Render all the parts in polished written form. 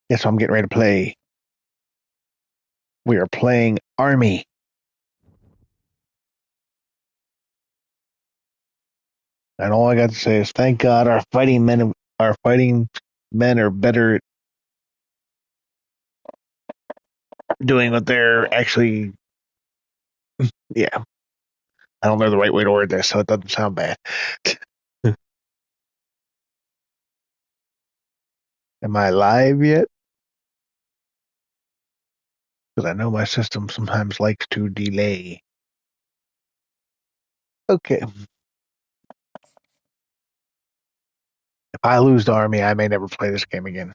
Yes, I'm getting ready to play. We are playing Army. And all I got to say is thank God our fighting men are better at doing what they're actually. Yeah, I don't know the right way to word this, so it doesn't sound bad. Am I live yet? Because I know my system sometimes likes to delay. Okay. If I lose the Army, I may never play this game again.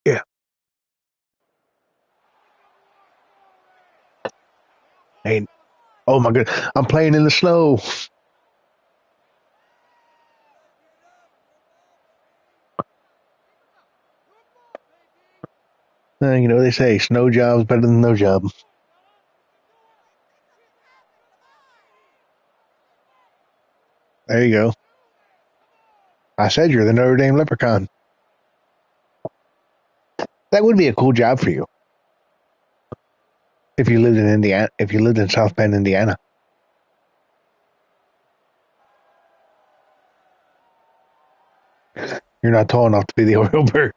Yeah. Hey, oh my god, I'm playing in the snow. They say snow job's better than no job. There you go. I said you're the Notre Dame Leprechaun. That would be a cool job for you if you lived in Indiana. If you lived in South Bend, Indiana. You're not tall enough to be the Oriole bird.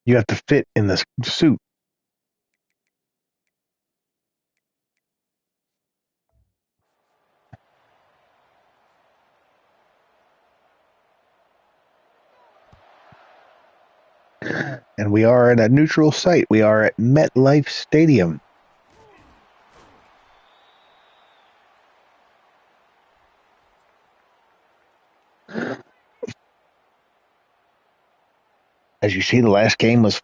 You have to fit in the suit. And we are at a neutral site. We are at MetLife Stadium. As you see, the last game was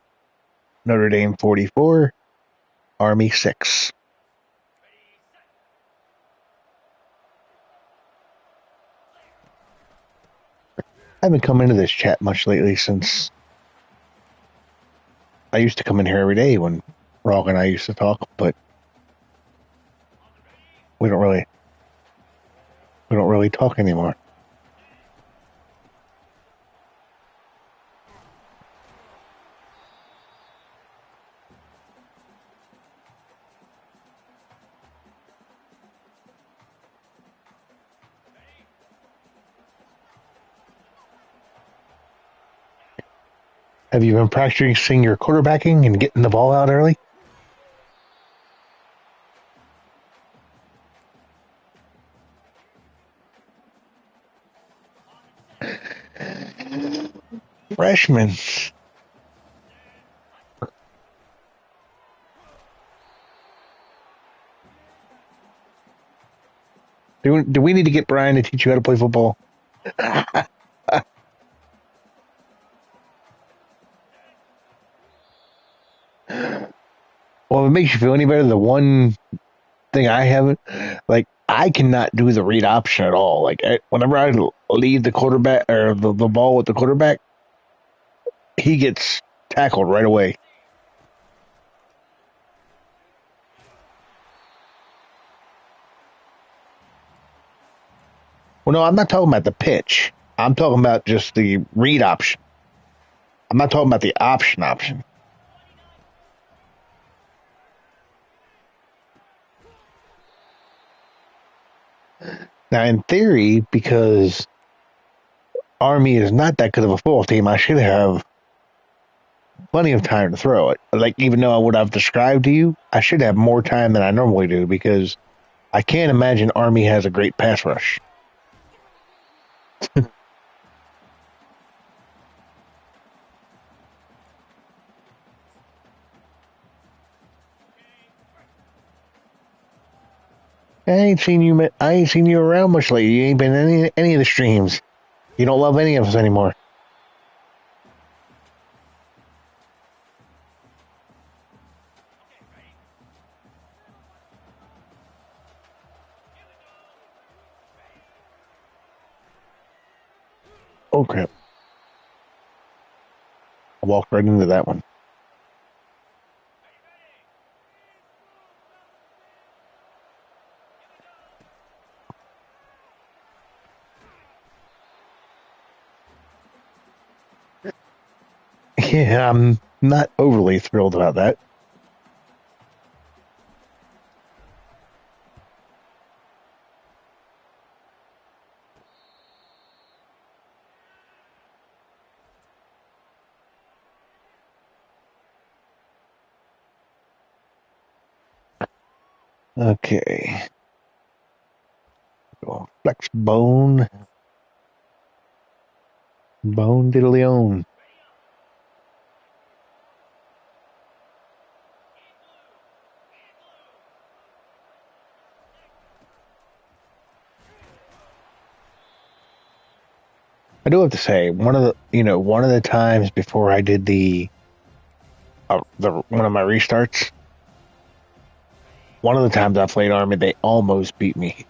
Notre Dame 44, Army 6. I haven't come into this chat much lately since I used to come in here every day when Rog and I used to talk, but we don't really we don't really talk anymore. Have you been practicing your quarterbacking and getting the ball out early? Freshmen. Do we need to get Brian to teach you how to play football? Well, if it makes you feel any better, the one thing I haven't, like, I cannot do the read option at all. Like, whenever I leave the quarterback or the ball with the quarterback, he gets tackled right away. Well, no, I'm not talking about the pitch. I'm talking about just the read option. I'm not talking about the option. Now, in theory, because Army is not that good of a football team, I should have plenty of time to throw it. Like, even though what I've described to you, I should have more time than I normally do because I can't imagine Army has a great pass rush. I ain't seen you around much lately. You ain't been in any of the streams. You don't love any of us anymore. Oh crap! I walked right into that one. Yeah, I'm not overly thrilled about that. Okay. Flex bone. Bone diddly own. I do have to say, one of the times before I did the one of my restarts, one of the times I played Army, they almost beat me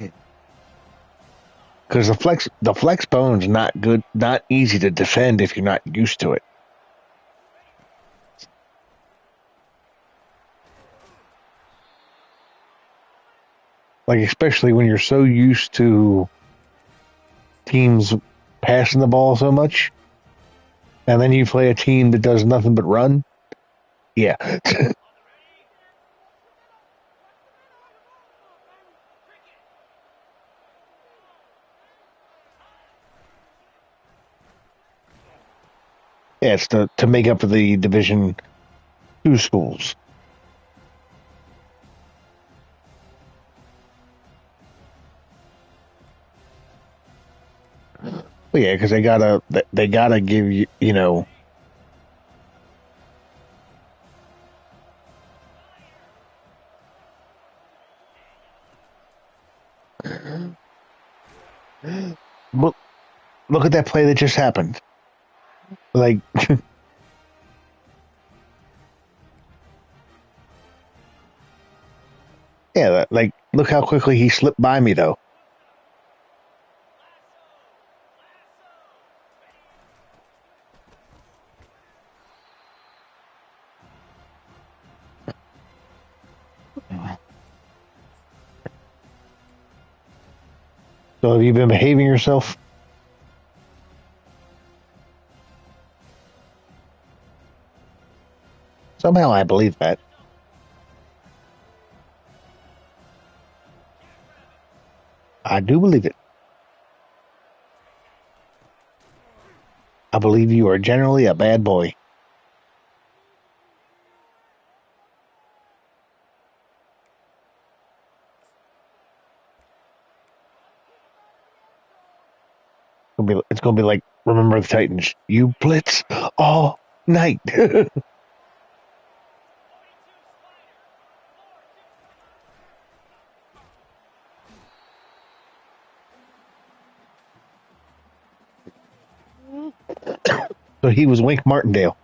because the flex bone's not good, not easy to defend if you're not used to it. Like especially when you're so used to teams passing the ball so much, and then you play a team that does nothing but run. Yeah, yeah, it's to make up for the Division 2 schools. But yeah, because they gotta give you look look at that play that just happened. Like yeah, like look how quickly he slipped by me though. So have you been behaving yourself? Somehow I believe that. I do believe it. I believe you are generally a bad boy. It's gonna be like remember the Titans. You blitz all night. So he was Wink Martindale.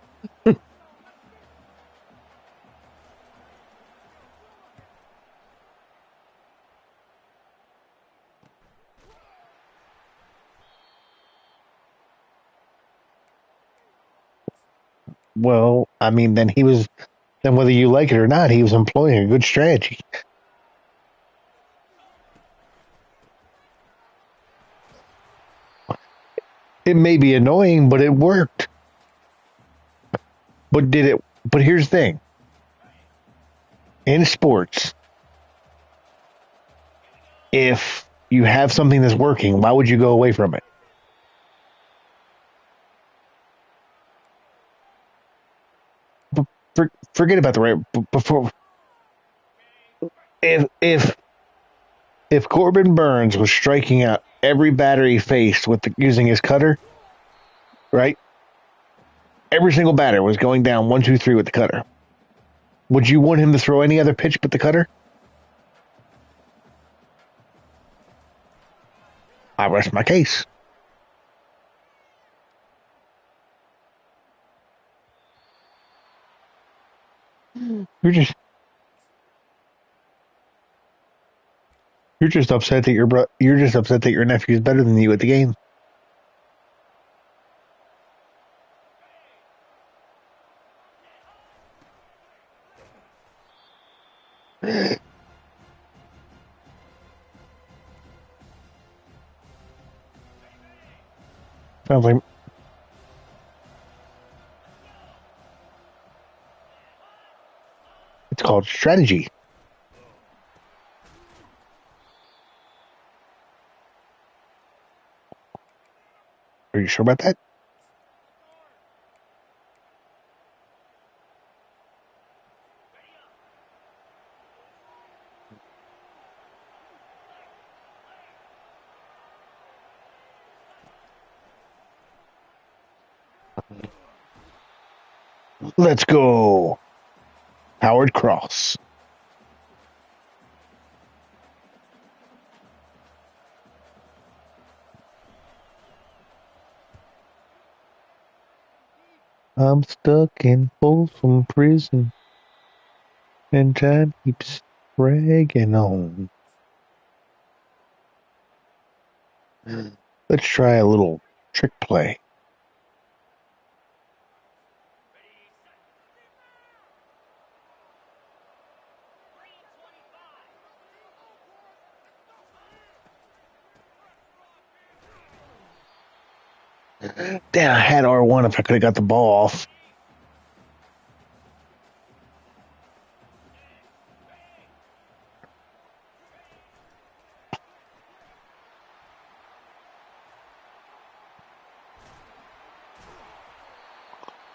Well, I mean, then whether you like it or not, he was employing a good strategy. It may be annoying, but it worked. But did it? But here's the thing: in sports, if you have something that's working, why would you go away from it? Forget about the right before. If Corbin Burns was striking out every batter he faced using his cutter, right? Every single batter was going down 1, 2, 3 with the cutter. Would you want him to throw any other pitch but the cutter? I rest my case. You're just you're just upset that your nephew is better than you at the game. Sounds like it's called strategy. Are you sure about that? Let's go. Howard Cross. I'm stuck in Folsom Prison, and time keeps dragging on. Let's try a little trick play. Damn, I had R1 if I could have got the ball off.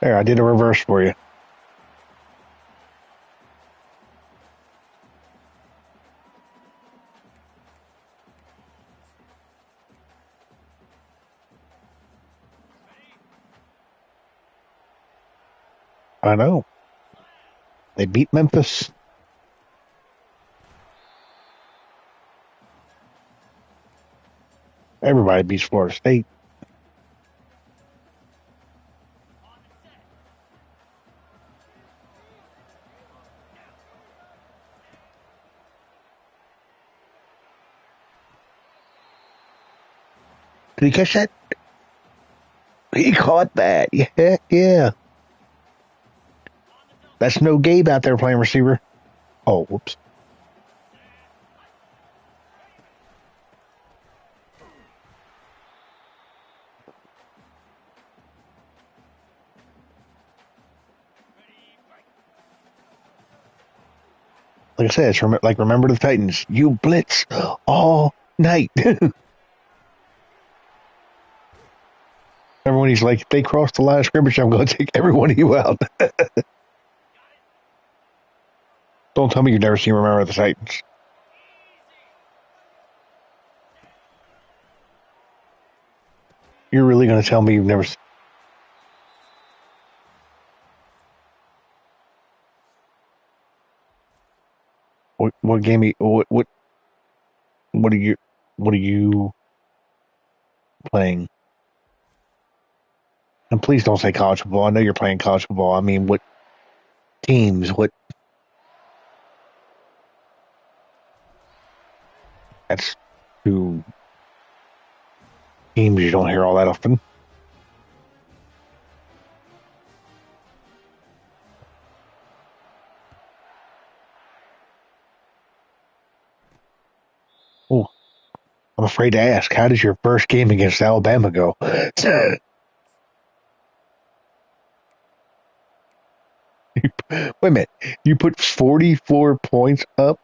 There, I did a reverse for you. I know. They beat Memphis. Everybody beats Florida State. Did he catch that? He caught that. Yeah, yeah. That's no Gabe out there playing receiver. Oh, whoops. Like I said, it's remember the Titans. You blitz all night. Everyone, he's like, if they cross the line of scrimmage, I'm going to take every one of you out. Don't tell me you've never seen Remember the Titans. You're really going to tell me you've never seen. What game? What are you? What are you playing? And please don't say college football. I know you're playing college football. I mean, what teams? What? That's two teams you don't hear all that often. Oh, I'm afraid to ask. How did your first game against Alabama go? Wait a minute. You put 44 points up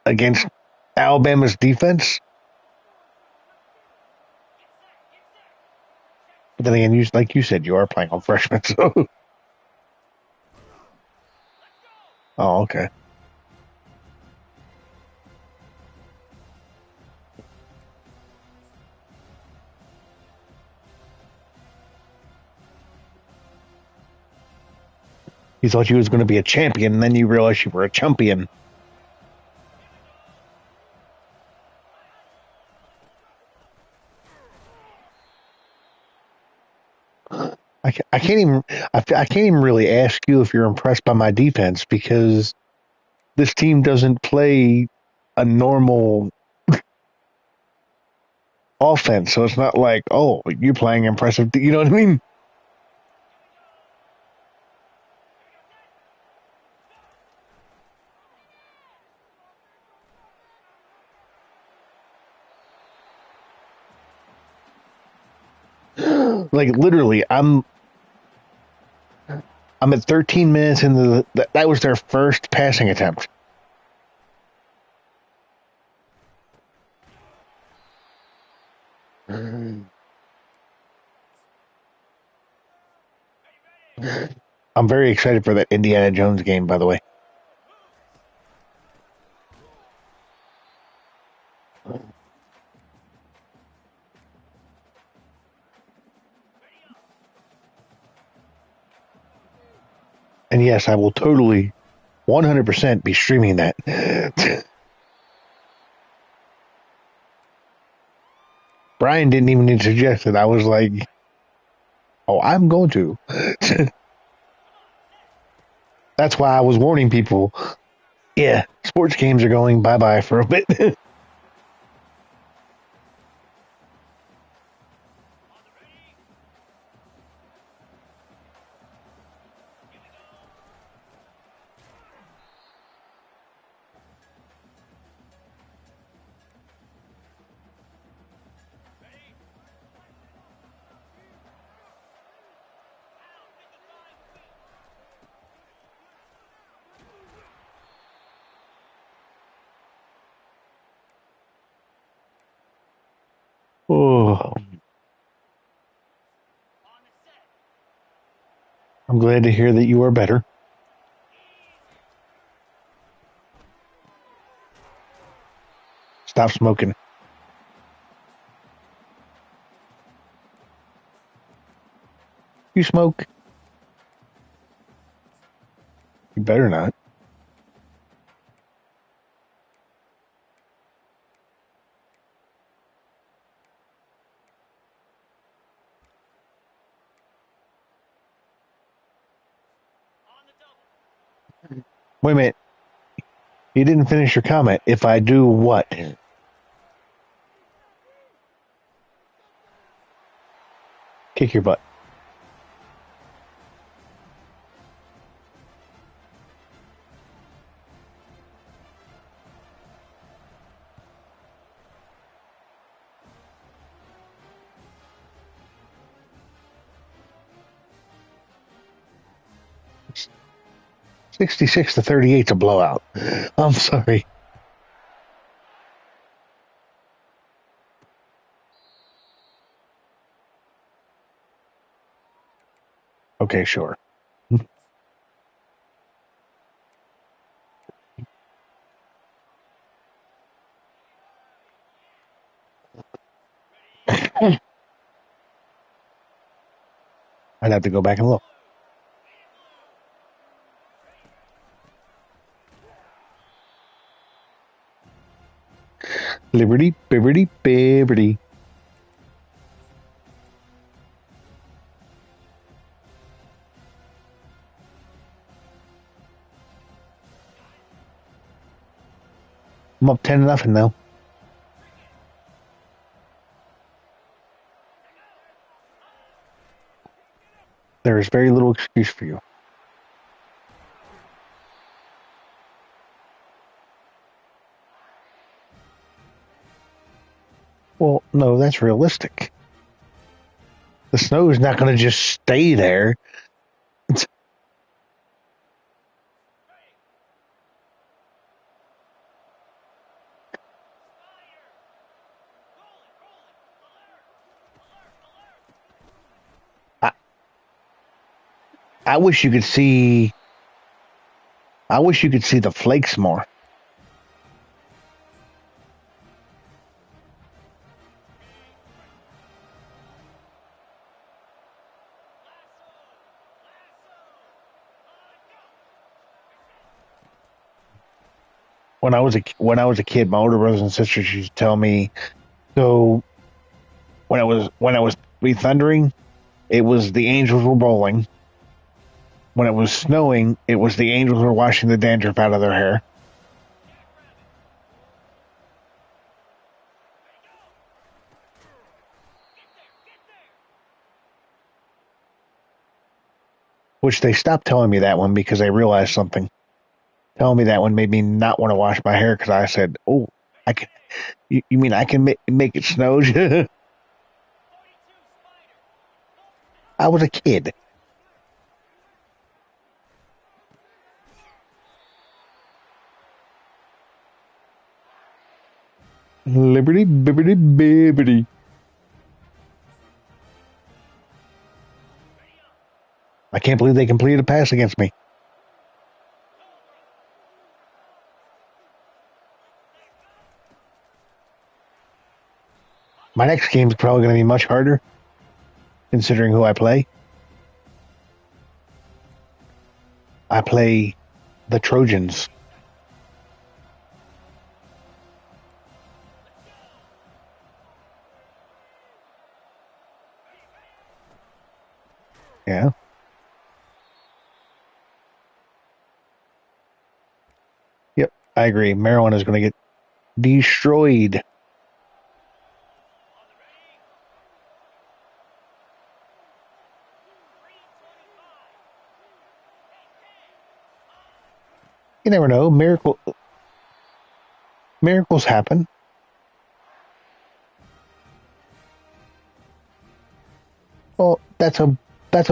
against Alabama's defense? But then again, like you said, you are playing on freshmen, so. Oh, okay. You thought you was going to be a champion, and then you realized you were a champion. I can't even I can't even really ask you if you're impressed by my defense because this team doesn't play a normal offense, so it's not like, oh, you're playing impressive. You know what I mean? Like literally, I'm at 13 minutes into that was their first passing attempt. I'm very excited for that Indiana Jones game, by the way. And yes, I will totally 100% be streaming that. Brian didn't even suggest it. I was like, oh, I'm going to. That's why I was warning people. Yeah, sports games are going bye bye for a bit. Oh, I'm glad to hear that you are better. Stop smoking. You smoke? You better not. Wait a minute. You didn't finish your comment. If I do what? Kick your butt. It's 66-38 to blowout. I'm sorry. Okay, sure. I'd have to go back and look. Liberty, Biberty, Biberty. I'm up 10-0 now. There is very little excuse for you. Well, no, that's realistic. The snow is not going to just stay there. I, I wish you could see. I wish you could see the flakes more. When I was a kid, my older brothers and sisters used to tell me. So when I was be thundering, it was the angels were bowling. When it was snowing, it was the angels were washing the dandruff out of their hair. Which they stopped telling me that one because they realized something. Telling me that one made me not want to wash my hair because I said, "Oh, I can." You mean I can make it snow? I was a kid. Liberty, bibbity, bibbity. I can't believe they completed a pass against me. My next game is probably going to be much harder, considering who I play. I play the Trojans. Yeah. Yep, I agree. Maryland is going to get destroyed. You never know. Miracles happen. Well, that's a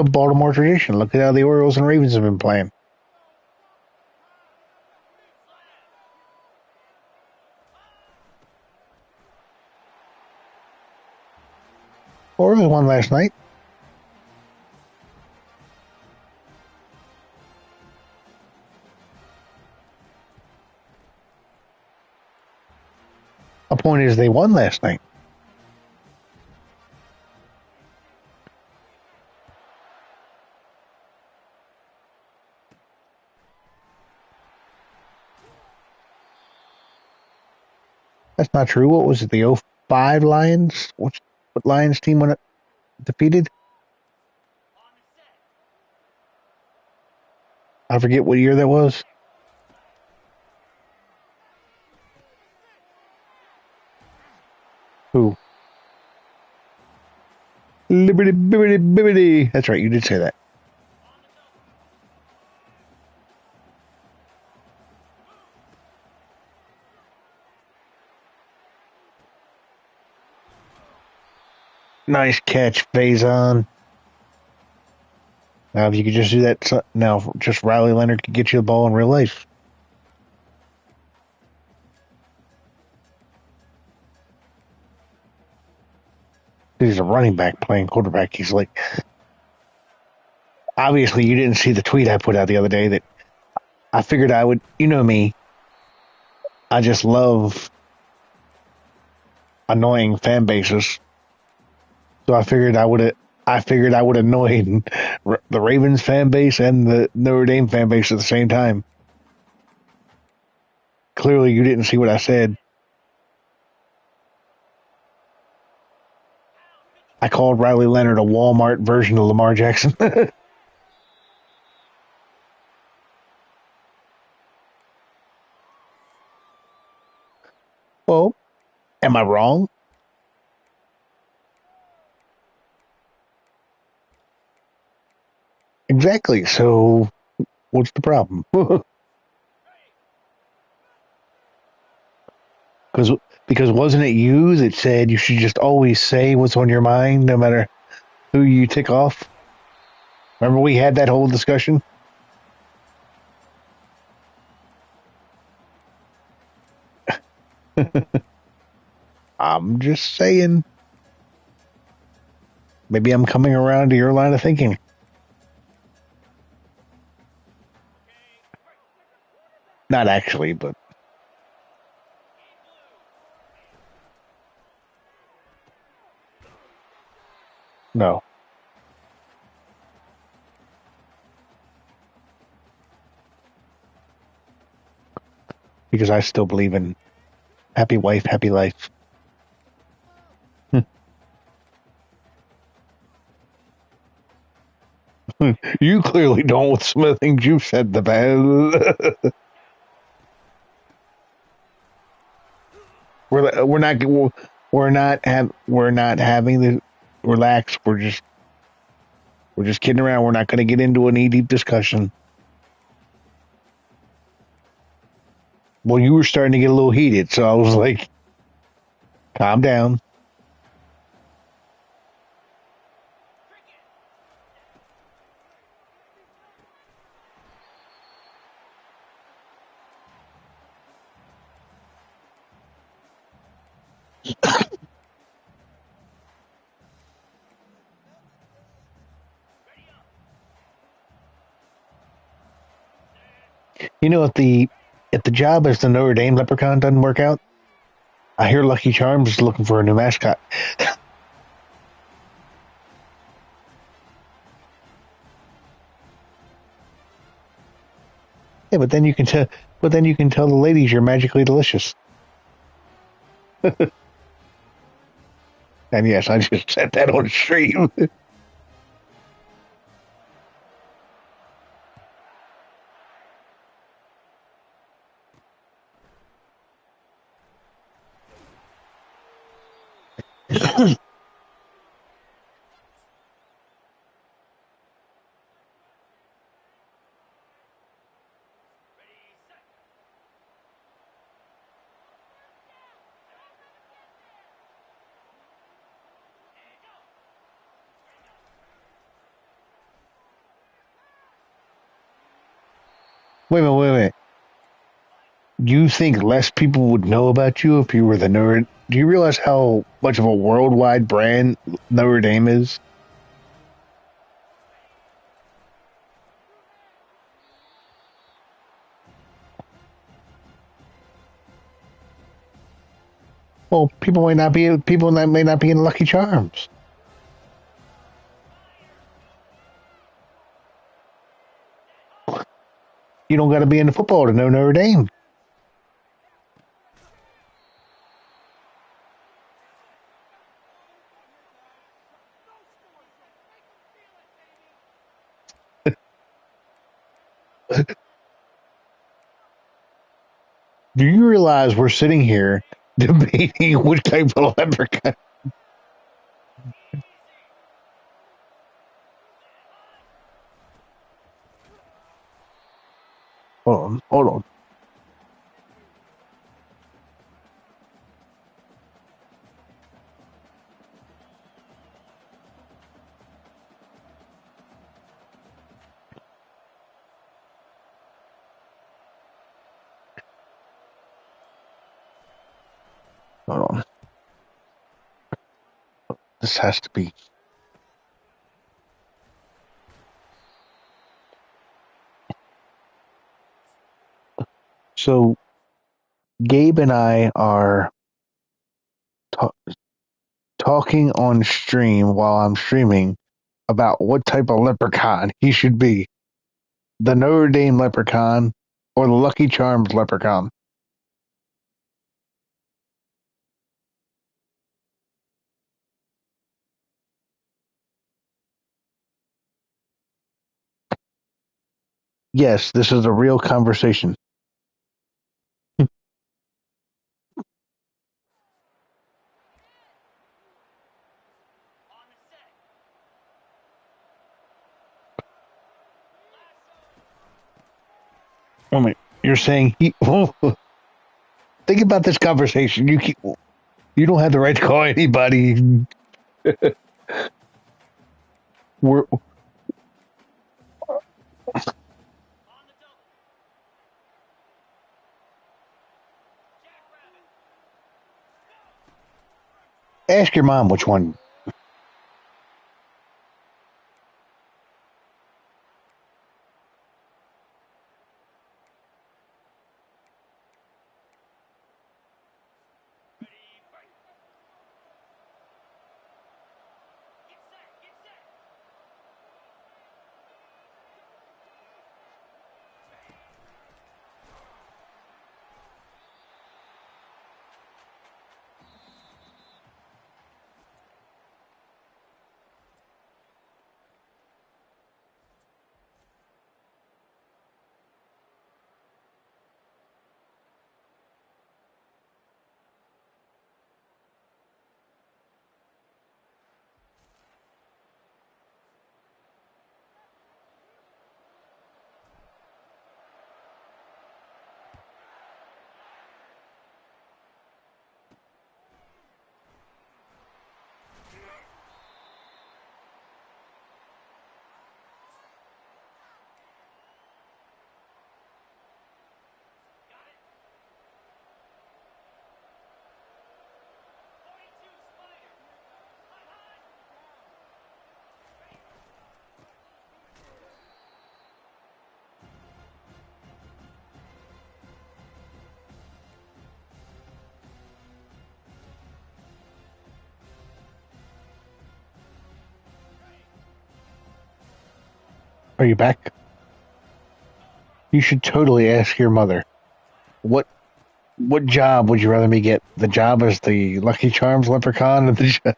Baltimore tradition. Look at how the Orioles and Ravens have been playing. Orioles won last night. The point is, they won last night. That's not true. What was it? The '05 Lions? What Lions team went defeated? I forget what year that was. Who? Liberty, bibbity, bibbity. That's right. You did say that. Nice catch, Faison. Now, if you could just do that, now just Riley Leonard could get you the ball in real life. He's a running back playing quarterback. He's like, obviously, you didn't see the tweet I put out the other day that I figured I would, you know me, I just love annoying fan bases. So I figured I would annoy the Ravens fan base and the Notre Dame fan base at the same time. Clearly, you didn't see what I said. I called Riley Leonard a Walmart version of Lamar Jackson. Well, am I wrong? Exactly. So, what's the problem? Because because wasn't it you that said you should just always say what's on your mind, no matter who you tick off? Remember we had that whole discussion? I'm just saying. Maybe I'm coming around to your line of thinking. Not actually, but no. Because I still believe in happy wife, happy life. You clearly don't with some of the things you've said the bad. we're not we're not having the relax. We're just kidding around. We're not going to get into a knee deep discussion. Well, you were starting to get a little heated, so I was like, calm down. You know, if the job as the Notre Dame Leprechaun doesn't work out, I hear Lucky Charms is looking for a new mascot. Yeah, but then you can tell the ladies you're magically delicious. And yes, I just said that on stream. Wait a minute. Do you think less people would know about you if you were the Notre? Do you realize how much of a worldwide brand Notre Dame is? Well, people that may not be in Lucky Charms. You don't got to be in the football to know Notre Dame. Do you realize we're sitting here debating which type of leprechaun? Hold on, hold on. This has to be. So Gabe and I are ta- talking on stream while I'm streaming about what type of leprechaun he should be: the Notre Dame leprechaun or the Lucky Charms leprechaun. Yes, this is a real conversation. I mean, you're saying he. Think about this conversation. You don't have the right to call anybody. We're, ask your mom which one. Are you back? You should totally ask your mother. What what job would you rather me get? The job as the Lucky Charms leprechaun, or the job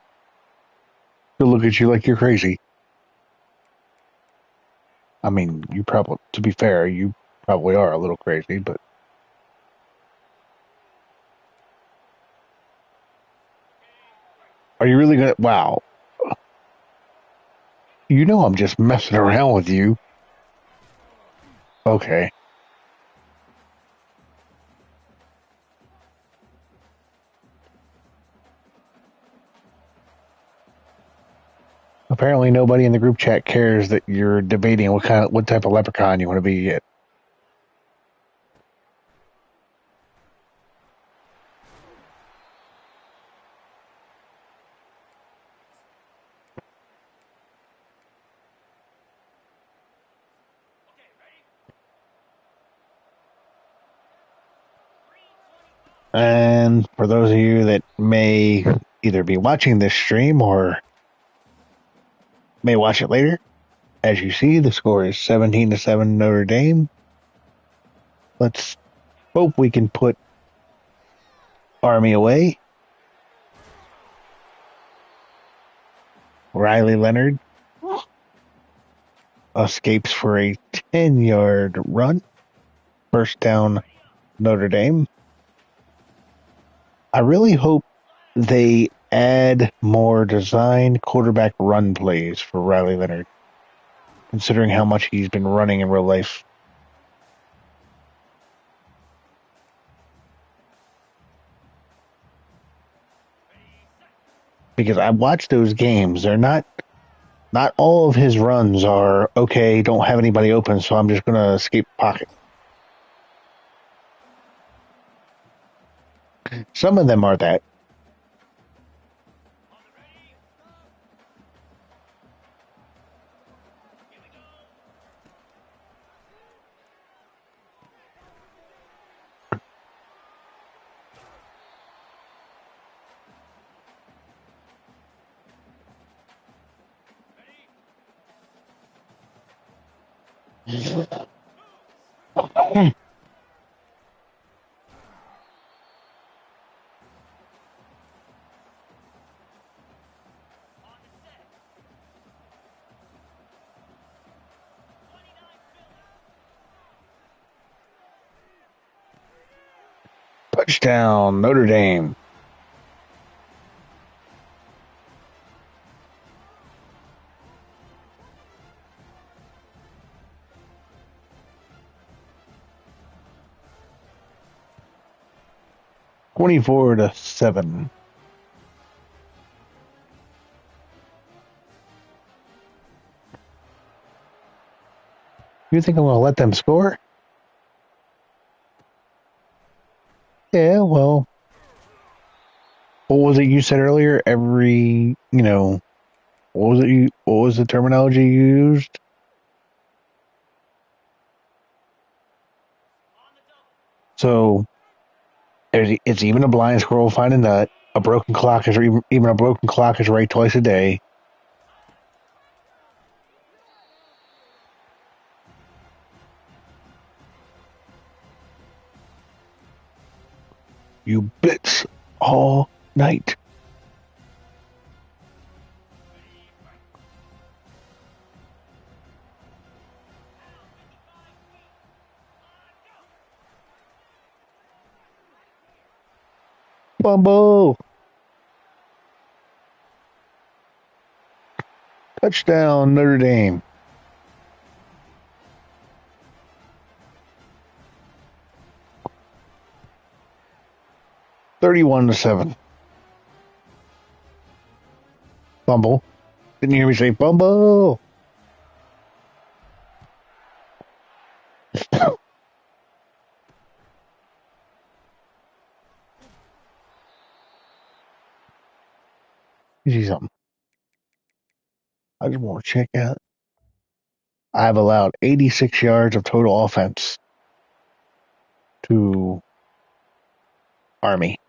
to look at you like you're crazy? I mean, you probably, to be fair, you probably are a little crazy, but are you really gonna? Wow, you know I'm just messing around with you. Okay. Apparently, nobody in the group chat cares that you're debating what type of leprechaun you want to be yet. And for those of you that may either be watching this stream or may watch it later, as you see, the score is 17-7 Notre Dame. Let's hope we can put Army away. Riley Leonard escapes for a 10-yard run. First down, Notre Dame. I really hope they add more designed quarterback run plays for Riley Leonard, considering how much he's been running in real life. Because I watched those games. They're not all of his runs are okay, don't have anybody open, so I'm just gonna escape pocket. Some of them are that. Touchdown, Notre Dame. $24-7. You think I'm gonna let them score? Yeah, well, what was it you said earlier? What was the terminology you used? So it's even a blind squirrel find a nut. A broken clock is even a broken clock is right twice a day. You blitz all night. Fumble. Touchdown, Notre Dame. 31-7. Fumble. Didn't you hear me say fumble? You see something? I just want to check out. I've allowed 86 yards of total offense to Army.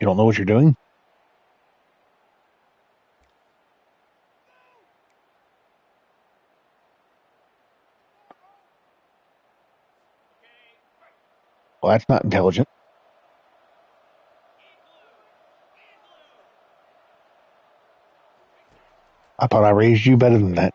You don't know what you're doing? Well, that's not intelligent. I thought I raised you better than that.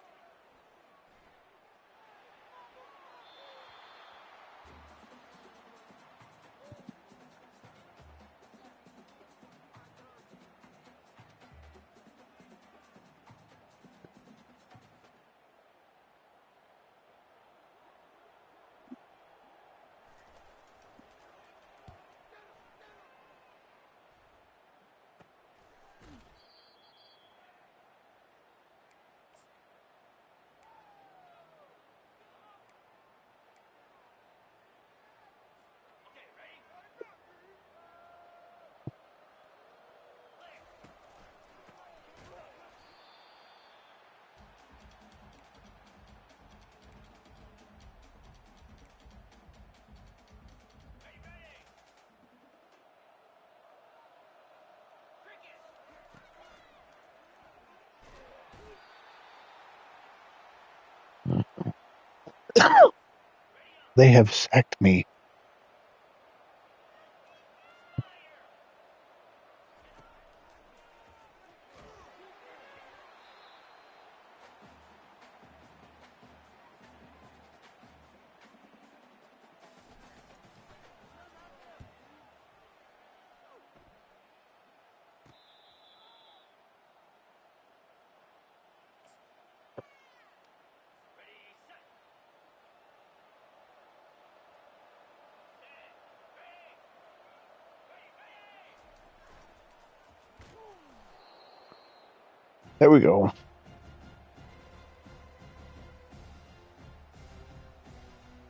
They have sacked me. There we go.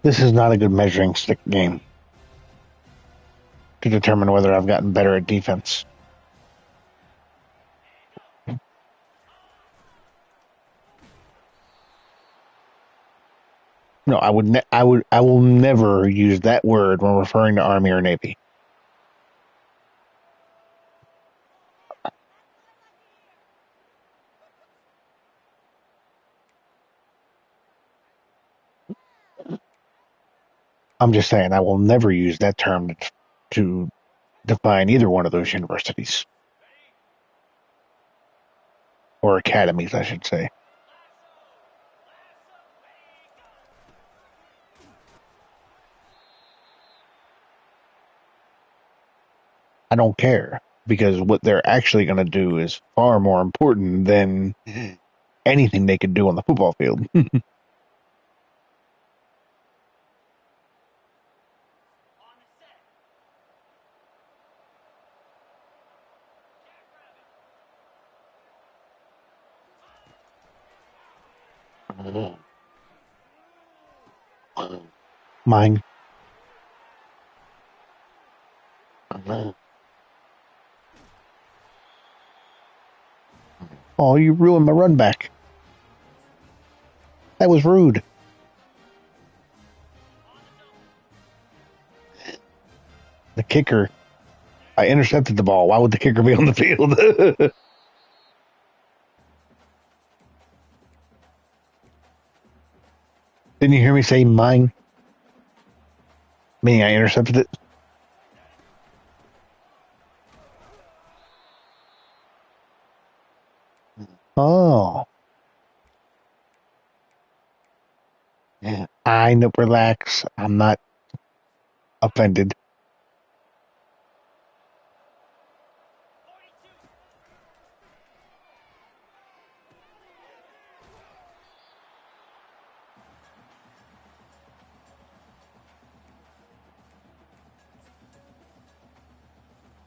This is not a good measuring stick game to determine whether I've gotten better at defense. No, I will never use that word when referring to Army or Navy. I'm just saying I will never use that term to define either one of those universities or academies, I should say. I don't care because what they're actually going to do is far more important than anything they could do on the football field. Mine. Oh, you ruined my run back. That was rude. The kicker. I intercepted the ball. Why would the kicker be on the field? Didn't you hear me say mine? Meaning I intercepted it? Oh. Yeah. I know. Relax. I'm not offended.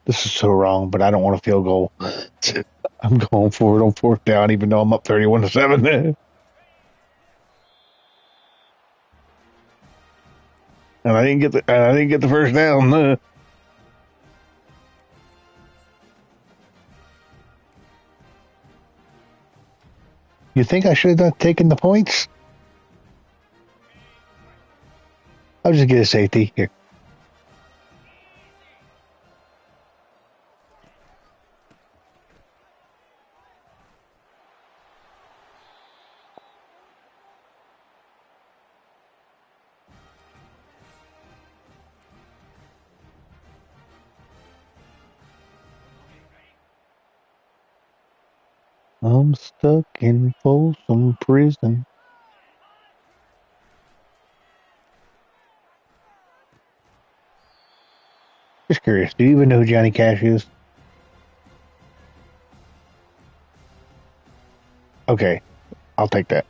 This is so wrong, but I don't want a field goal. I'm going for it on fourth down, even though I'm up 31-7. And I didn't get the first down. You think I should have taken the points? I'll just get a safety here. I'm stuck in Folsom Prison. Just curious, do you even know who Johnny Cash is? Okay, I'll take that.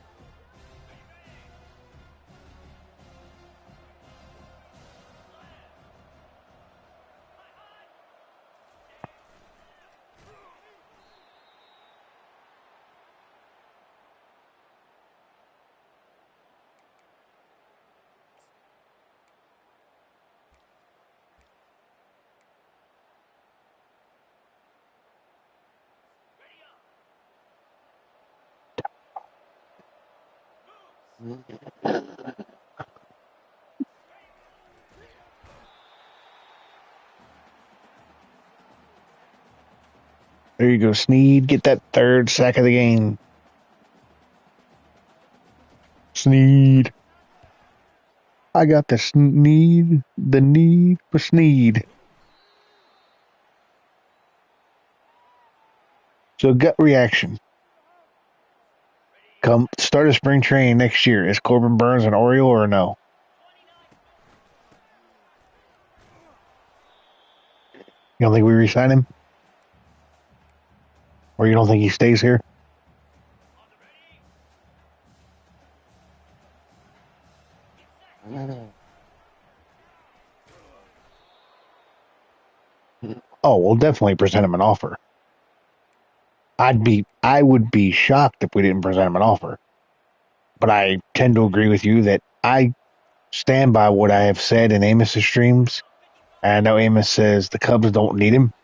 There you go, Sneed. Get that third sack of the game. Sneed. I got the need for Sneed. So gut reaction. Come start a spring training next year. Is Corbin Burns an Oriole or no? You don't think we resign him? Or you don't think he stays here? Oh, we'll definitely present him an offer. I would be shocked if we didn't present him an offer. But I tend to agree with you that I stand by what I have said in Amos's streams. And I know Amos says the Cubs don't need him,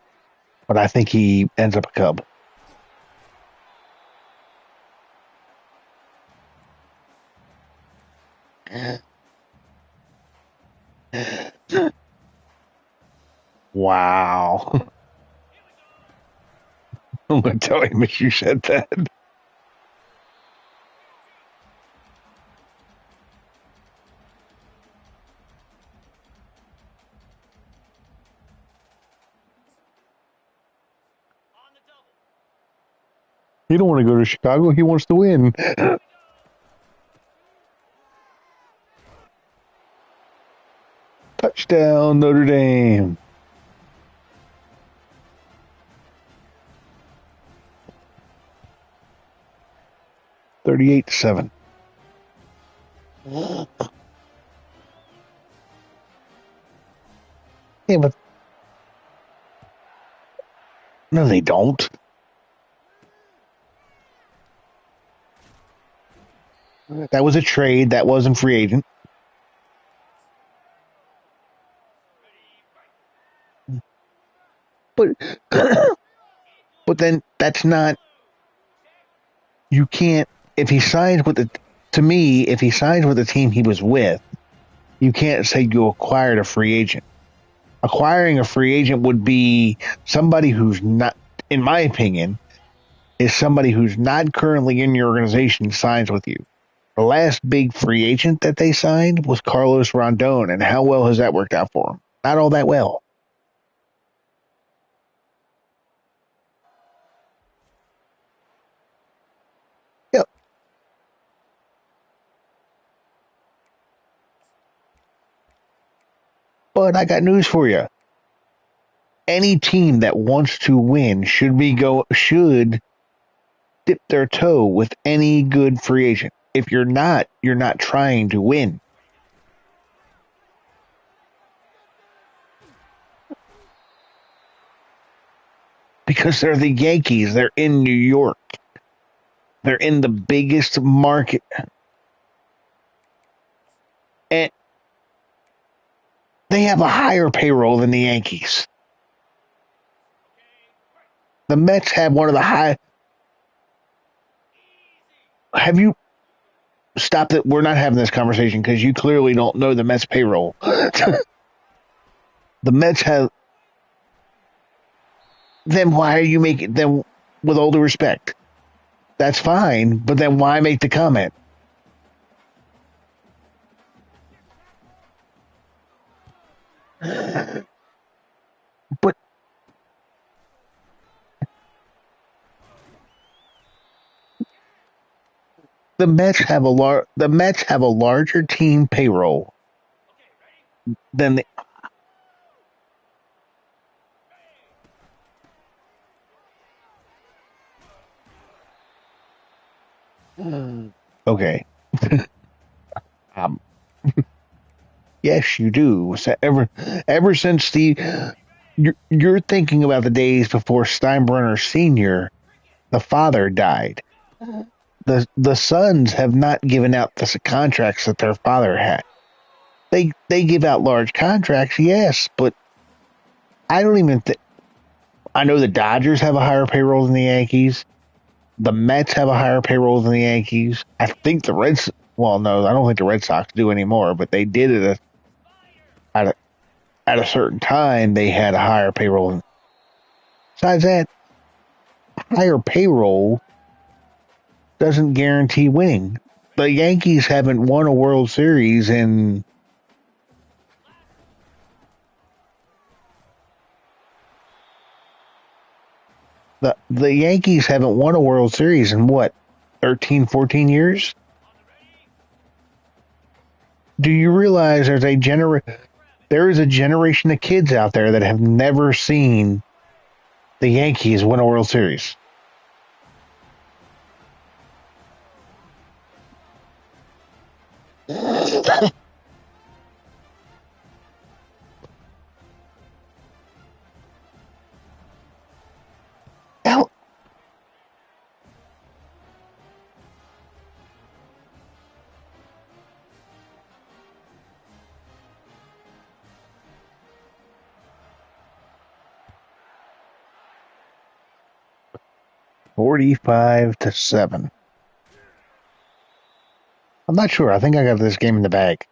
but I think he ends up a Cub. Wow. I'm going to tell Amos you said that. He don't want to go to Chicago. He wants to win. Touchdown, Notre Dame. 38-7. Yeah, but no, they don't. That was a trade. That wasn't free agent. But but then that's not. You can't if he signs with the. To me, if he signs with the team he was with, you can't say you acquired a free agent. Acquiring a free agent would be somebody who's not, in my opinion, is somebody who's not currently in your organization signs with you. The last big free agent that they signed was Carlos Rondon, and how well has that worked out for him? Not all that well. Yep. But I got news for you. Any team that wants to win should dip their toe with any good free agent. If you're not trying to win. Because they're the Yankees. They're in New York. They're in the biggest market. And they have a higher payroll than the Yankees. The Mets have one of the high. Have you stopped it? We're not having this conversation because you clearly don't know the Mets payroll. The Mets have. Then why are you making them? With all due respect, that's fine. But then why make the comment? But the Mets have a larger team payroll than okay. Um, yes, you do. So ever since you're thinking about the days before Steinbrenner Senior, the father died. The sons have not given out the contracts that their father had. They give out large contracts, yes, but I don't even think. I know the Dodgers have a higher payroll than the Yankees. The Mets have a higher payroll than the Yankees. I think the Reds. Well, no, I don't think the Red Sox do anymore, but they did it at at a certain time. They had a higher payroll. Besides that, higher payroll doesn't guarantee winning. The Yankees haven't won a World Series in the Yankees haven't won a World Series in what 13, 14 years? Do you realize there is a generation of kids out there that have never seen the Yankees win a World Series? Hell, 45-7. I'm not sure. I think I got this game in the bag.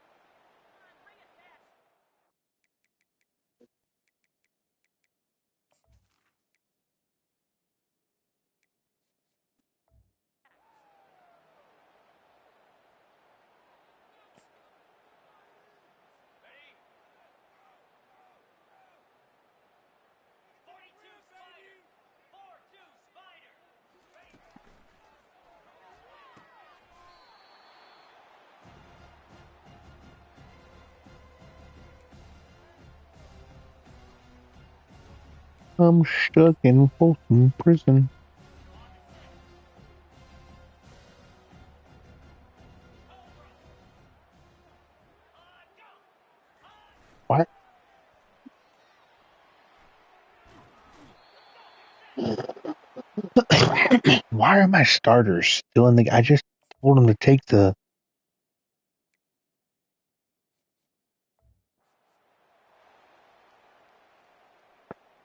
I'm stuck in Folsom Prison. Why? Why are my starters still in the? I just told them to take the.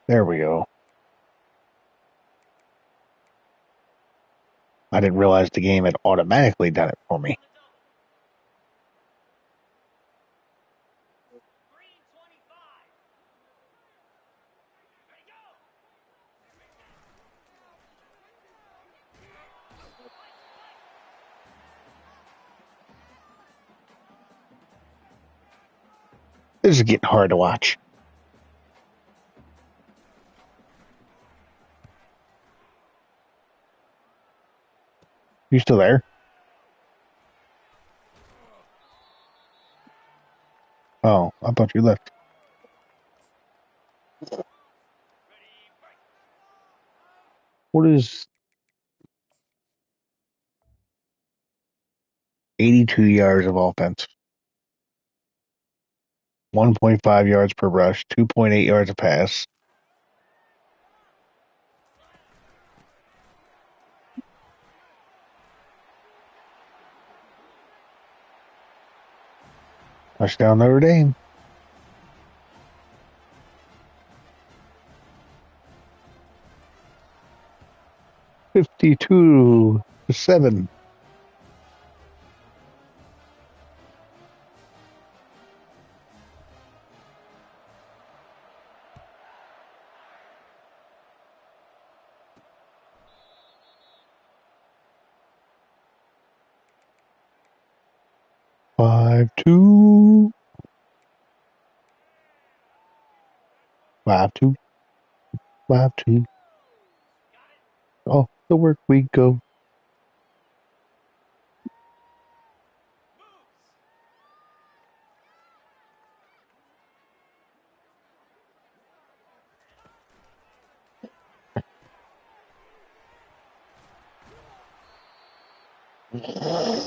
There we go. I didn't realize the game had automatically done it for me. This is getting hard to watch. You still there? Oh, I thought you left. What is 82 yards of offense? 1.5 yards per rush, 2.8 yards a pass. Touchdown Notre Dame. 52-7. 5-2. 5-2. 5-2. Off the work we go. Boop.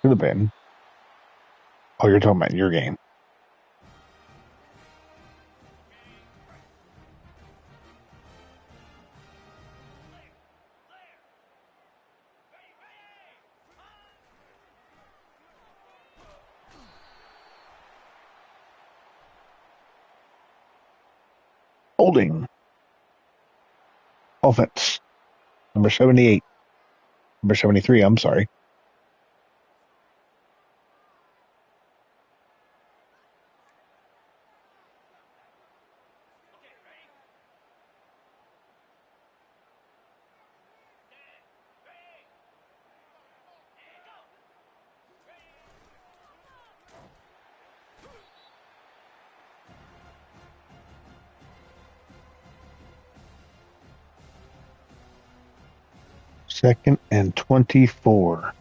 Could have been. Oh, you're talking about your game. Holding. Offense. Number 78. Number 73, I'm sorry. Second and 24.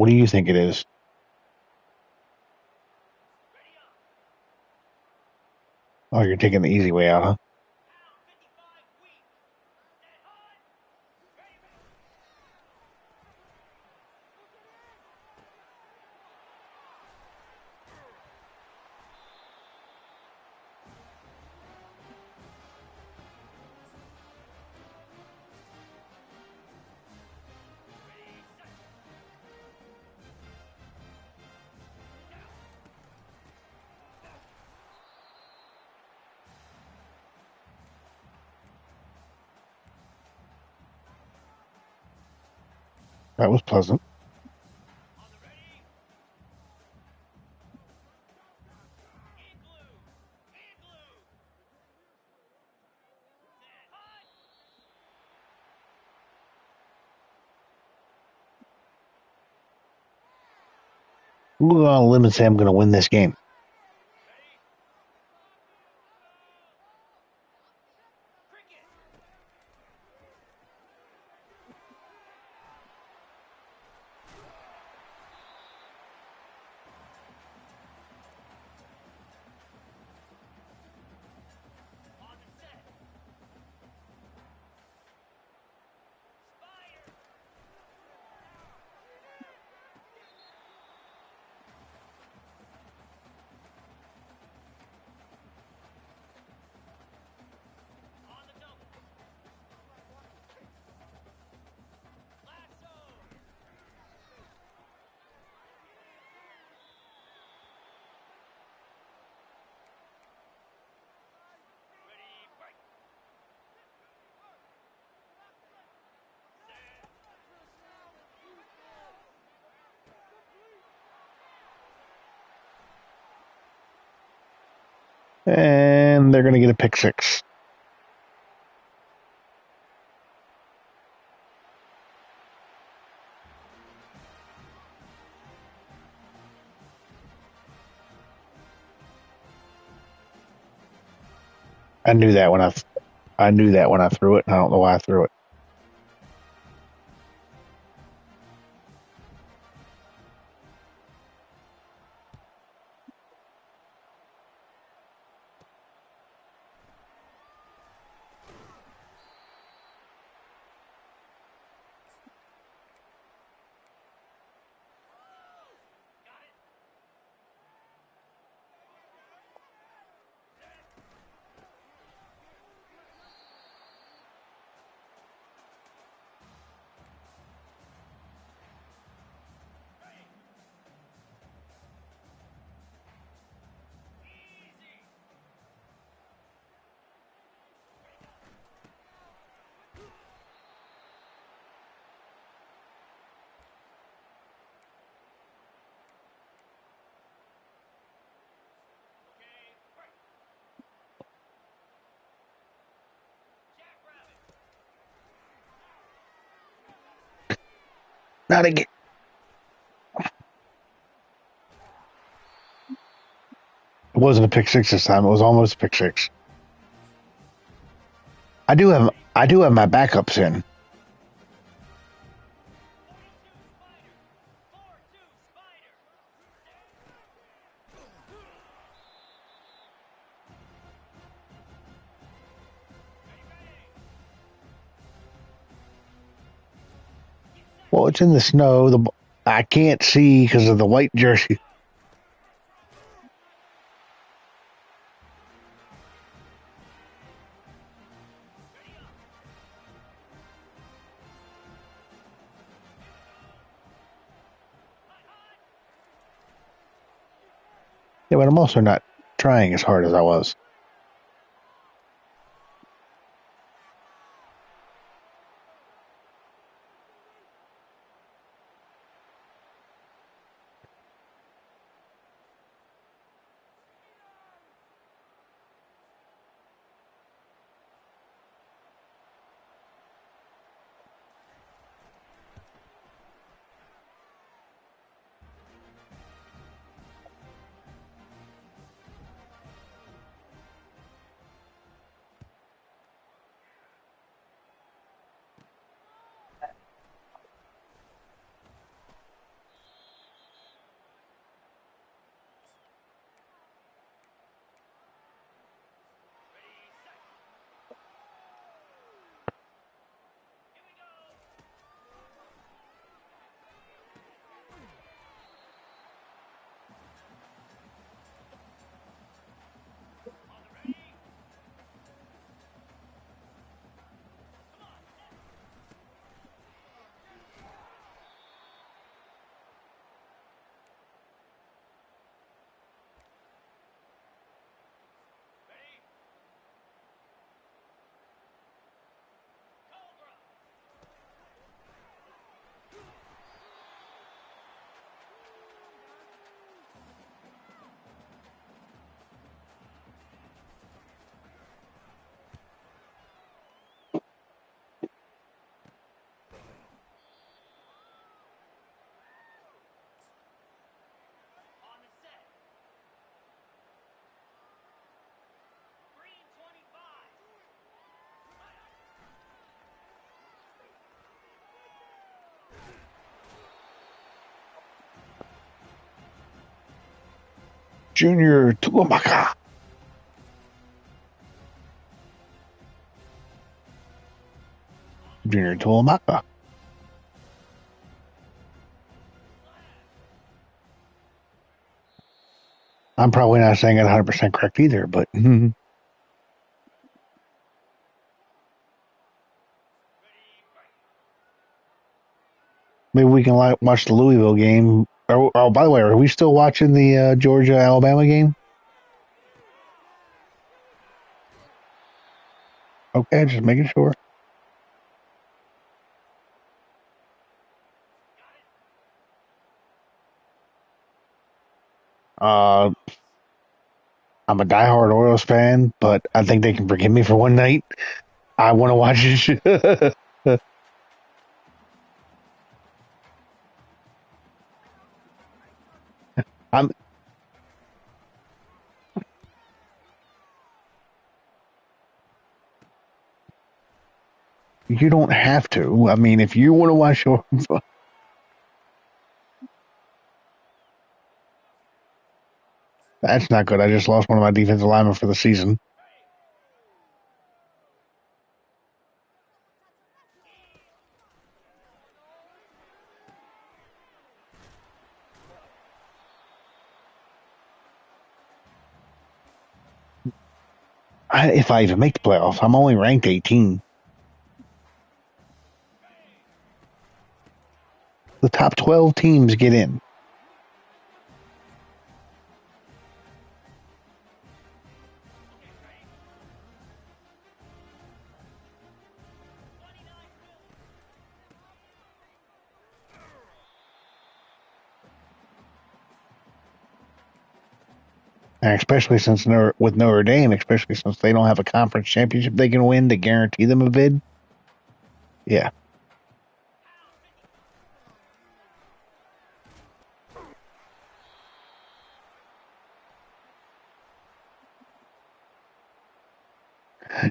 What do you think it is? Oh, you're taking the easy way out, huh? That was pleasant. We'll go on a limb and say I'm going to win this game. And they're going to get a pick six. I knew that when I knew that when I threw it, and I don't know why I threw it. Not again. It wasn't a pick six this time. It was almost a pick six. I do have my backups in. Well, it's in the snow. I can't see because of the white jersey. Yeah, but I'm also not trying as hard as I was. Junior Tuamaka. Junior Tuamaka. I'm probably not saying it 100% correct either, but maybe we can watch the Louisville game. Oh, by the way, are we still watching the Georgia Alabama game? Okay, just making sure. Uh, I'm a diehard Orioles fan, but I think they can forgive me for one night. I want to watch it. I'm. You don't have to. I mean, if you want to watch your, that's not good. I just lost one of my defensive linemen for the season. If I even make the playoffs, I'm only ranked 18. The top 12 teams get in. And especially since with Notre Dame, especially since they don't have a conference championship they can win to guarantee them a bid. Yeah.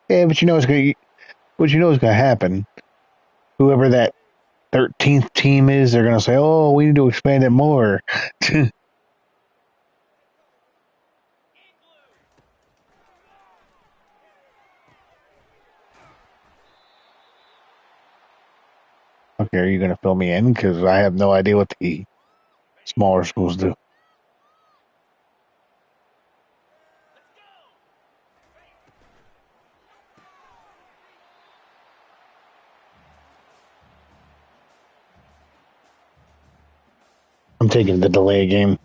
Yeah, but you know what's gonna happen. Whoever that 13th team is, they're gonna say, "Oh, we need to expand it more." Okay, are you gonna fill me in? Because I have no idea what the smaller schools do. I'm taking the delay game.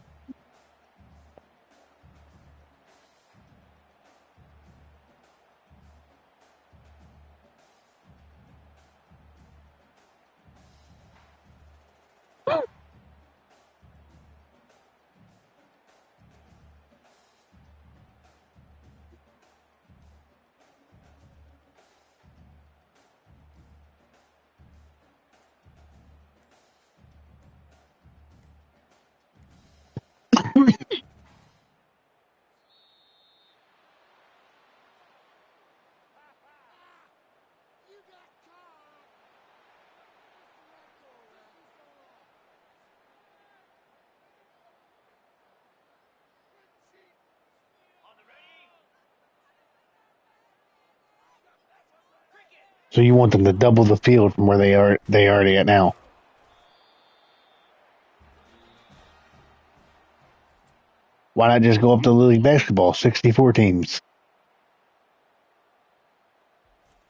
So you want them to double the field from where they already at now. Why not just go up to Little League Basketball, 64 teams?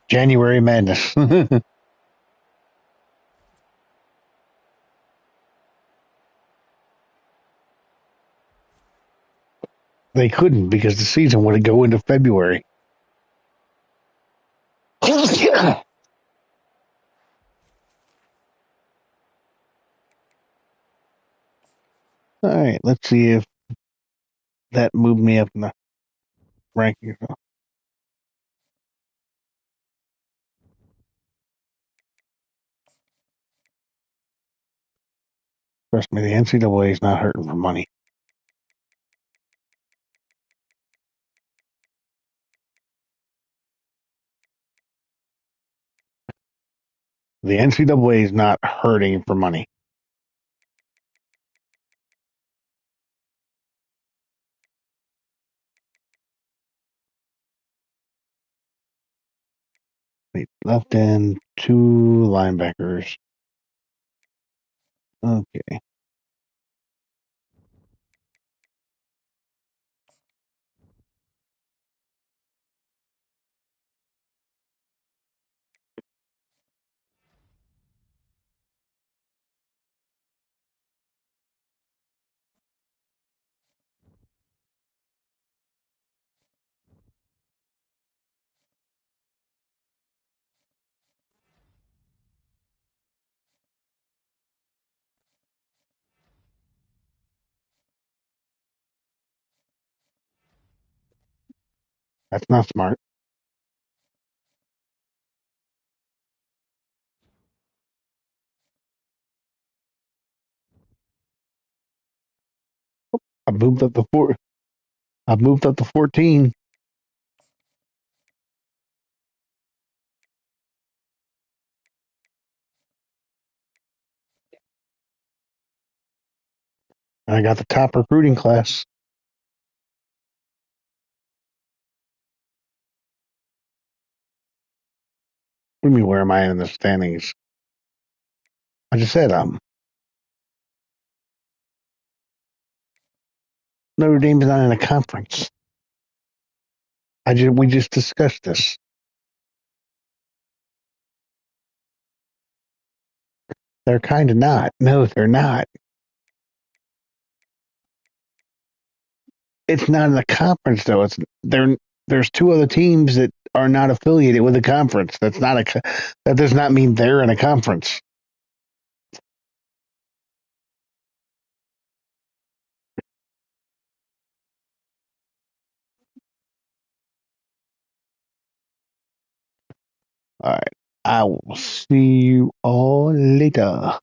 January Madness. They couldn't because the season would go into February. All right, let's see if that moved me up in the rankings. Trust me, the NCAA is not hurting for money. The NCAA is not hurting for money. Wait, left end, two linebackers. Okay. That's not smart. I moved up to four. I moved up to 14. I got the top recruiting class. What do you mean, where am I in the standings? I just said Notre Dame's not in a conference. We just discussed this. They're kind of not. No, they're not. It's not in a conference though. There's two other teams that are not affiliated with a conference. That does not mean they're in a conference. All right. I will see you all later.